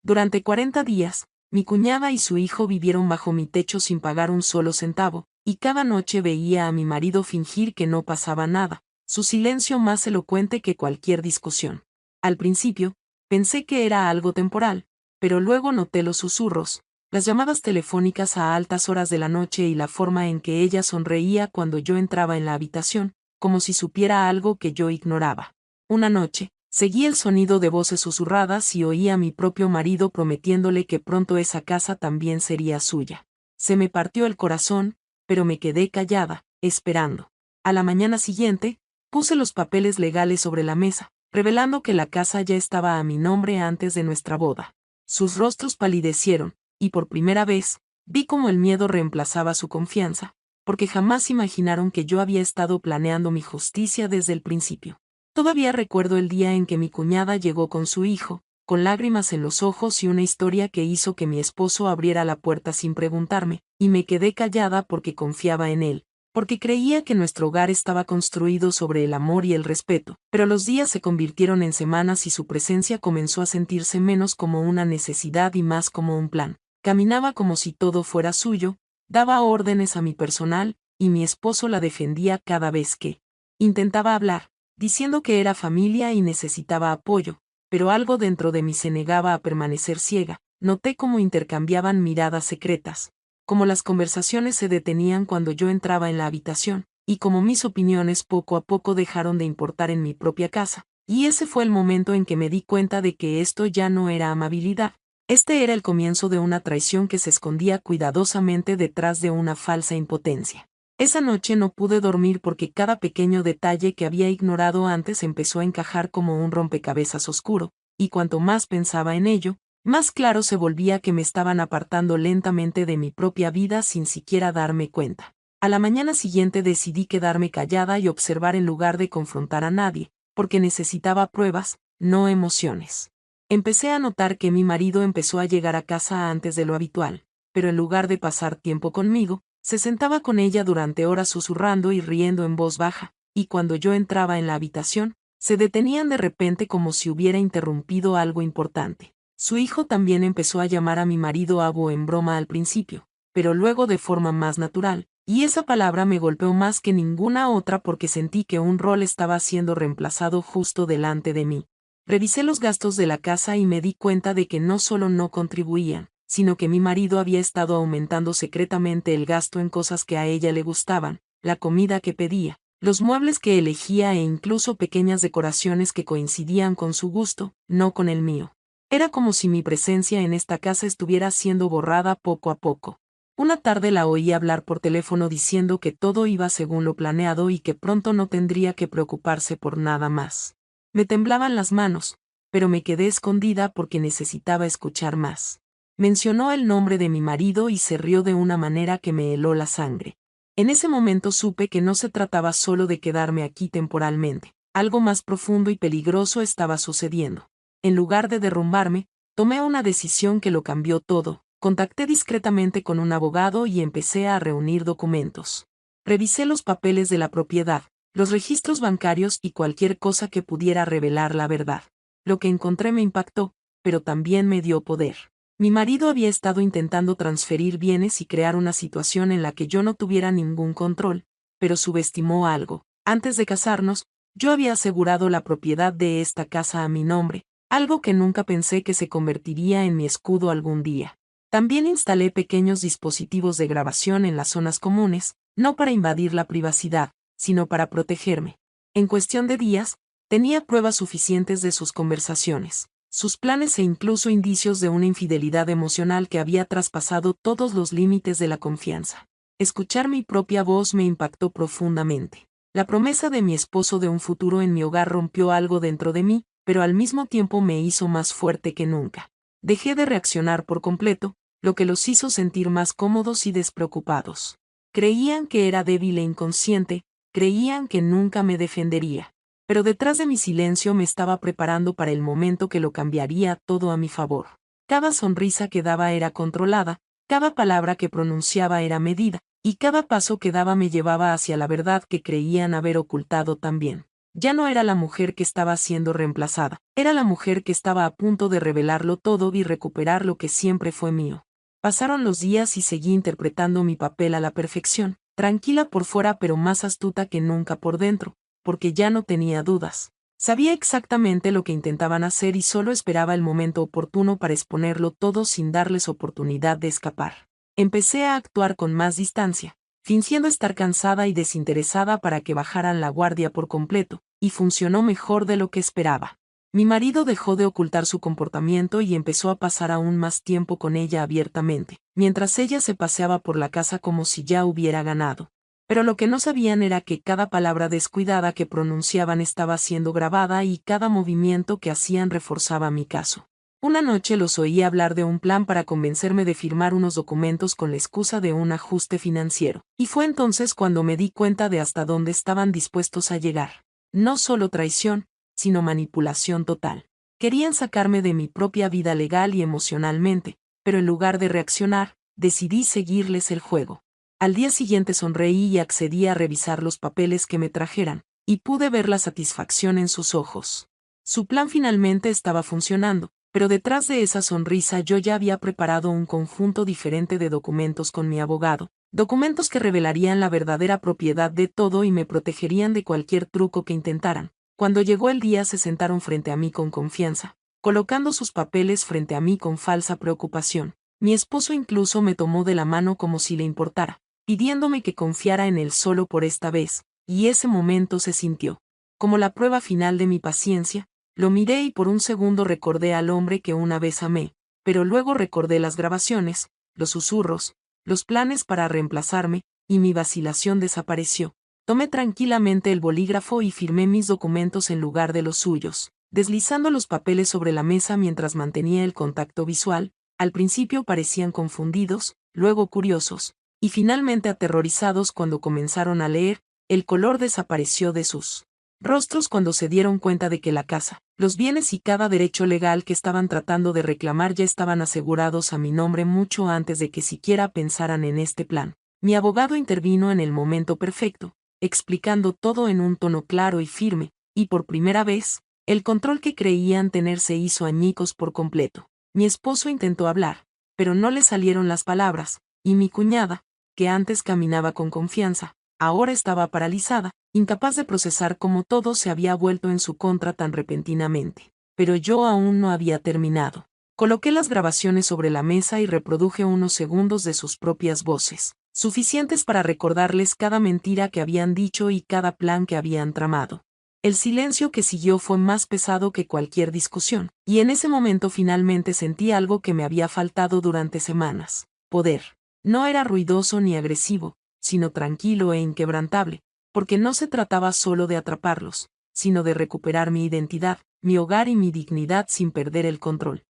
Durante 40 días, mi cuñada y su hijo vivieron bajo mi techo sin pagar un solo centavo, y cada noche veía a mi marido fingir que no pasaba nada, su silencio más elocuente que cualquier discusión. Al principio, pensé que era algo temporal, pero luego noté los susurros, las llamadas telefónicas a altas horas de la noche y la forma en que ella sonreía cuando yo entraba en la habitación, como si supiera algo que yo ignoraba. Una noche, seguí el sonido de voces susurradas y oí a mi propio marido prometiéndole que pronto esa casa también sería suya. Se me partió el corazón, pero me quedé callada, esperando. A la mañana siguiente, puse los papeles legales sobre la mesa, revelando que la casa ya estaba a mi nombre antes de nuestra boda. Sus rostros palidecieron, y por primera vez, vi cómo el miedo reemplazaba su confianza, porque jamás imaginaron que yo había estado planeando mi justicia desde el principio. Todavía recuerdo el día en que mi cuñada llegó con su hijo, con lágrimas en los ojos y una historia que hizo que mi esposo abriera la puerta sin preguntarme, y me quedé callada porque confiaba en él, porque creía que nuestro hogar estaba construido sobre el amor y el respeto, pero los días se convirtieron en semanas y su presencia comenzó a sentirse menos como una necesidad y más como un plan. Caminaba como si todo fuera suyo, daba órdenes a mi personal, y mi esposo la defendía cada vez que intentaba hablar, diciendo que era familia y necesitaba apoyo, pero algo dentro de mí se negaba a permanecer ciega. Noté cómo intercambiaban miradas secretas, cómo las conversaciones se detenían cuando yo entraba en la habitación, y cómo mis opiniones poco a poco dejaron de importar en mi propia casa. Y ese fue el momento en que me di cuenta de que esto ya no era amabilidad. Este era el comienzo de una traición que se escondía cuidadosamente detrás de una falsa impotencia. Esa noche no pude dormir porque cada pequeño detalle que había ignorado antes empezó a encajar como un rompecabezas oscuro, y cuanto más pensaba en ello, más claro se volvía que me estaban apartando lentamente de mi propia vida sin siquiera darme cuenta. A la mañana siguiente decidí quedarme callada y observar en lugar de confrontar a nadie, porque necesitaba pruebas, no emociones. Empecé a notar que mi marido empezó a llegar a casa antes de lo habitual, pero en lugar de pasar tiempo conmigo, se sentaba con ella durante horas susurrando y riendo en voz baja, y cuando yo entraba en la habitación, se detenían de repente como si hubiera interrumpido algo importante. Su hijo también empezó a llamar a mi marido Abu en broma al principio, pero luego de forma más natural, y esa palabra me golpeó más que ninguna otra porque sentí que un rol estaba siendo reemplazado justo delante de mí. Revisé los gastos de la casa y me di cuenta de que no solo no contribuían, sino que mi marido había estado aumentando secretamente el gasto en cosas que a ella le gustaban, la comida que pedía, los muebles que elegía e incluso pequeñas decoraciones que coincidían con su gusto, no con el mío. Era como si mi presencia en esta casa estuviera siendo borrada poco a poco. Una tarde la oí hablar por teléfono diciendo que todo iba según lo planeado y que pronto no tendría que preocuparse por nada más. Me temblaban las manos, pero me quedé escondida porque necesitaba escuchar más. Mencionó el nombre de mi marido y se rió de una manera que me heló la sangre. En ese momento supe que no se trataba solo de quedarme aquí temporalmente. Algo más profundo y peligroso estaba sucediendo. En lugar de derrumbarme, tomé una decisión que lo cambió todo. Contacté discretamente con un abogado y empecé a reunir documentos. Revisé los papeles de la propiedad, los registros bancarios y cualquier cosa que pudiera revelar la verdad. Lo que encontré me impactó, pero también me dio poder. Mi marido había estado intentando transferir bienes y crear una situación en la que yo no tuviera ningún control, pero subestimó algo. Antes de casarnos, yo había asegurado la propiedad de esta casa a mi nombre, algo que nunca pensé que se convertiría en mi escudo algún día. También instalé pequeños dispositivos de grabación en las zonas comunes, no para invadir la privacidad, sino para protegerme. En cuestión de días, tenía pruebas suficientes de sus conversaciones, sus planes e incluso indicios de una infidelidad emocional que había traspasado todos los límites de la confianza. Escuchar mi propia voz me impactó profundamente. La promesa de mi esposo de un futuro en mi hogar rompió algo dentro de mí, pero al mismo tiempo me hizo más fuerte que nunca. Dejé de reaccionar por completo, lo que los hizo sentir más cómodos y despreocupados. Creían que era débil e inconsciente, creían que nunca me defendería. Pero detrás de mi silencio me estaba preparando para el momento que lo cambiaría todo a mi favor. Cada sonrisa que daba era controlada, cada palabra que pronunciaba era medida, y cada paso que daba me llevaba hacia la verdad que creían haber ocultado también. Ya no era la mujer que estaba siendo reemplazada, era la mujer que estaba a punto de revelarlo todo y recuperar lo que siempre fue mío. Pasaron los días y seguí interpretando mi papel a la perfección, tranquila por fuera pero más astuta que nunca por dentro, porque ya no tenía dudas. Sabía exactamente lo que intentaban hacer y solo esperaba el momento oportuno para exponerlo todo sin darles oportunidad de escapar. Empecé a actuar con más distancia, fingiendo estar cansada y desinteresada para que bajaran la guardia por completo, y funcionó mejor de lo que esperaba. Mi marido dejó de ocultar su comportamiento y empezó a pasar aún más tiempo con ella abiertamente, mientras ella se paseaba por la casa como si ya hubiera ganado. Pero lo que no sabían era que cada palabra descuidada que pronunciaban estaba siendo grabada y cada movimiento que hacían reforzaba mi caso. Una noche los oí hablar de un plan para convencerme de firmar unos documentos con la excusa de un ajuste financiero, y fue entonces cuando me di cuenta de hasta dónde estaban dispuestos a llegar. No solo traición, sino manipulación total. Querían sacarme de mi propia vida legal y emocionalmente, pero en lugar de reaccionar, decidí seguirles el juego. Al día siguiente sonreí y accedí a revisar los papeles que me trajeran, y pude ver la satisfacción en sus ojos. Su plan finalmente estaba funcionando, pero detrás de esa sonrisa yo ya había preparado un conjunto diferente de documentos con mi abogado, documentos que revelarían la verdadera propiedad de todo y me protegerían de cualquier truco que intentaran. Cuando llegó el día se sentaron frente a mí con confianza, colocando sus papeles frente a mí con falsa preocupación. Mi esposo incluso me tomó de la mano como si le importara, pidiéndome que confiara en él solo por esta vez, y ese momento se sintió como la prueba final de mi paciencia. Lo miré y por un segundo recordé al hombre que una vez amé, pero luego recordé las grabaciones, los susurros, los planes para reemplazarme, y mi vacilación desapareció. Tomé tranquilamente el bolígrafo y firmé mis documentos en lugar de los suyos, deslizando los papeles sobre la mesa mientras mantenía el contacto visual. Al principio parecían confundidos, luego curiosos, y finalmente aterrorizados cuando comenzaron a leer. El color desapareció de sus rostros cuando se dieron cuenta de que la casa, los bienes y cada derecho legal que estaban tratando de reclamar ya estaban asegurados a mi nombre mucho antes de que siquiera pensaran en este plan. Mi abogado intervino en el momento perfecto, explicando todo en un tono claro y firme, y por primera vez, el control que creían tener se hizo añicos por completo. Mi esposo intentó hablar, pero no le salieron las palabras, y mi cuñada, que antes caminaba con confianza, ahora estaba paralizada, incapaz de procesar cómo todo se había vuelto en su contra tan repentinamente. Pero yo aún no había terminado. Coloqué las grabaciones sobre la mesa y reproduje unos segundos de sus propias voces, suficientes para recordarles cada mentira que habían dicho y cada plan que habían tramado. El silencio que siguió fue más pesado que cualquier discusión, y en ese momento finalmente sentí algo que me había faltado durante semanas: poder. No era ruidoso ni agresivo, sino tranquilo e inquebrantable, porque no se trataba solo de atraparlos, sino de recuperar mi identidad, mi hogar y mi dignidad sin perder el control.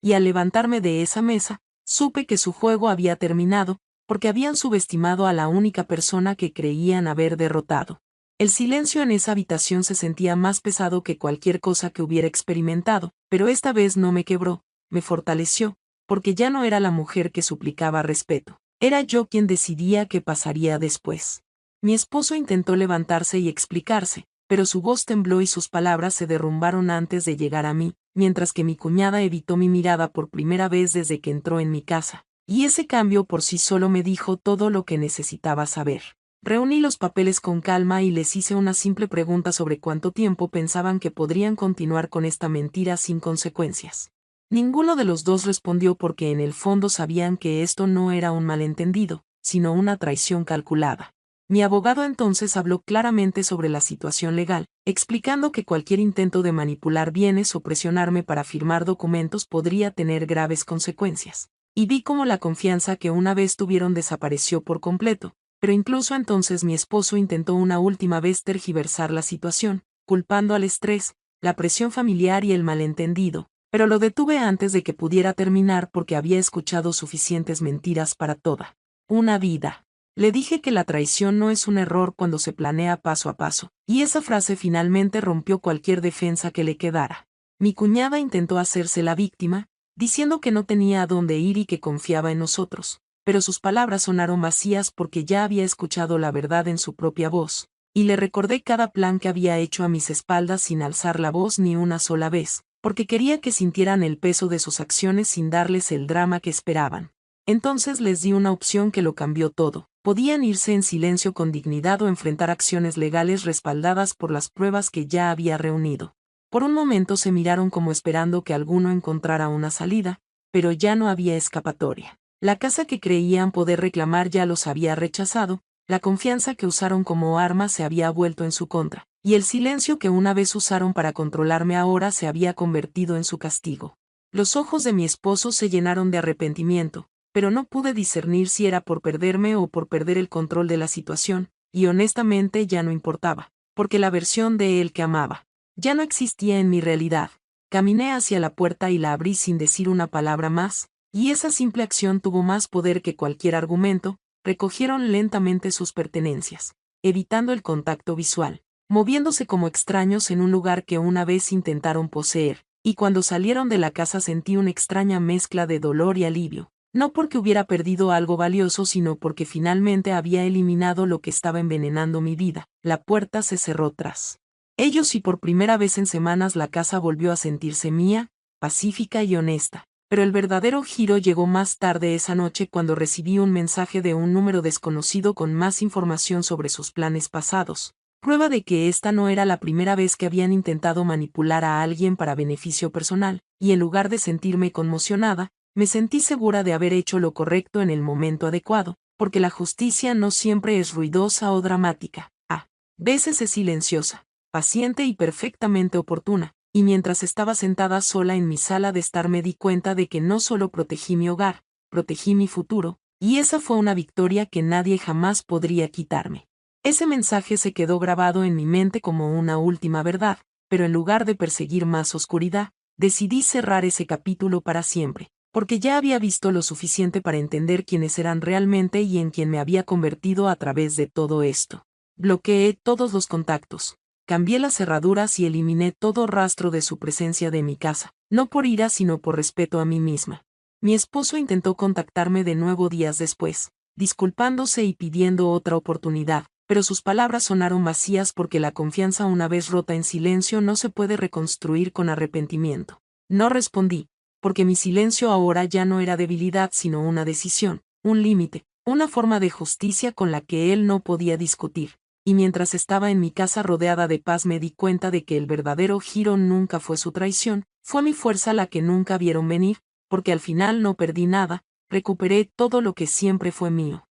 Y al levantarme de esa mesa, supe que su juego había terminado, porque habían subestimado a la única persona que creían haber derrotado. El silencio en esa habitación se sentía más pesado que cualquier cosa que hubiera experimentado, pero esta vez no me quebró, me fortaleció, porque ya no era la mujer que suplicaba respeto. Era yo quien decidía qué pasaría después. Mi esposo intentó levantarse y explicarse, pero su voz tembló y sus palabras se derrumbaron antes de llegar a mí, mientras que mi cuñada evitó mi mirada por primera vez desde que entró en mi casa. Y ese cambio por sí solo me dijo todo lo que necesitaba saber. Reuní los papeles con calma y les hice una simple pregunta sobre cuánto tiempo pensaban que podrían continuar con esta mentira sin consecuencias. Ninguno de los dos respondió porque en el fondo sabían que esto no era un malentendido, sino una traición calculada. Mi abogado entonces habló claramente sobre la situación legal, explicando que cualquier intento de manipular bienes o presionarme para firmar documentos podría tener graves consecuencias. Y vi cómo la confianza que una vez tuvieron desapareció por completo, pero incluso entonces mi esposo intentó una última vez tergiversar la situación, culpando al estrés, la presión familiar y el malentendido, pero lo detuve antes de que pudiera terminar porque había escuchado suficientes mentiras para toda una vida. Le dije que la traición no es un error cuando se planea paso a paso, y esa frase finalmente rompió cualquier defensa que le quedara. Mi cuñada intentó hacerse la víctima, diciendo que no tenía a dónde ir y que confiaba en nosotros, pero sus palabras sonaron vacías porque ya había escuchado la verdad en su propia voz. y le recordé cada plan que había hecho a mis espaldas sin alzar la voz ni una sola vez, porque quería que sintieran el peso de sus acciones sin darles el drama que esperaban. Entonces les di una opción que lo cambió todo. Podían irse en silencio con dignidad o enfrentar acciones legales respaldadas por las pruebas que ya había reunido. Por un momento se miraron como esperando que alguno encontrara una salida, pero ya no había escapatoria. La casa que creían poder reclamar ya los había rechazado, la confianza que usaron como arma se había vuelto en su contra, y el silencio que una vez usaron para controlarme ahora se había convertido en su castigo. Los ojos de mi esposo se llenaron de arrepentimiento, pero no pude discernir si era por perderme o por perder el control de la situación, y honestamente ya no importaba, porque la versión de él que amaba ya no existía en mi realidad. Caminé hacia la puerta y la abrí sin decir una palabra más, y esa simple acción tuvo más poder que cualquier argumento. Recogieron lentamente sus pertenencias, evitando el contacto visual, moviéndose como extraños en un lugar que una vez intentaron poseer, y cuando salieron de la casa sentí una extraña mezcla de dolor y alivio, no porque hubiera perdido algo valioso sino porque finalmente había eliminado lo que estaba envenenando mi vida. La puerta se cerró tras ellos y por primera vez en semanas la casa volvió a sentirse mía, pacífica y honesta. Pero el verdadero giro llegó más tarde esa noche cuando recibí un mensaje de un número desconocido con más información sobre sus planes pasados, prueba de que esta no era la primera vez que habían intentado manipular a alguien para beneficio personal, y en lugar de sentirme conmocionada, me sentí segura de haber hecho lo correcto en el momento adecuado, porque la justicia no siempre es ruidosa o dramática, a veces es silenciosa, paciente y perfectamente oportuna. Y mientras estaba sentada sola en mi sala de estar me di cuenta de que no solo protegí mi hogar, protegí mi futuro, y esa fue una victoria que nadie jamás podría quitarme. Ese mensaje se quedó grabado en mi mente como una última verdad, pero en lugar de perseguir más oscuridad, decidí cerrar ese capítulo para siempre, porque ya había visto lo suficiente para entender quiénes eran realmente y en quién me había convertido a través de todo esto. Bloqueé todos los contactos. Cambié las cerraduras y eliminé todo rastro de su presencia de mi casa, no por ira sino por respeto a mí misma. Mi esposo intentó contactarme de nuevo días después, disculpándose y pidiendo otra oportunidad, pero sus palabras sonaron vacías porque la confianza una vez rota en silencio no se puede reconstruir con arrepentimiento. No respondí, porque mi silencio ahora ya no era debilidad sino una decisión, un límite, una forma de justicia con la que él no podía discutir. Y mientras estaba en mi casa rodeada de paz me di cuenta de que el verdadero giro nunca fue su traición, fue mi fuerza la que nunca vieron venir, porque al final no perdí nada, recuperé todo lo que siempre fue mío.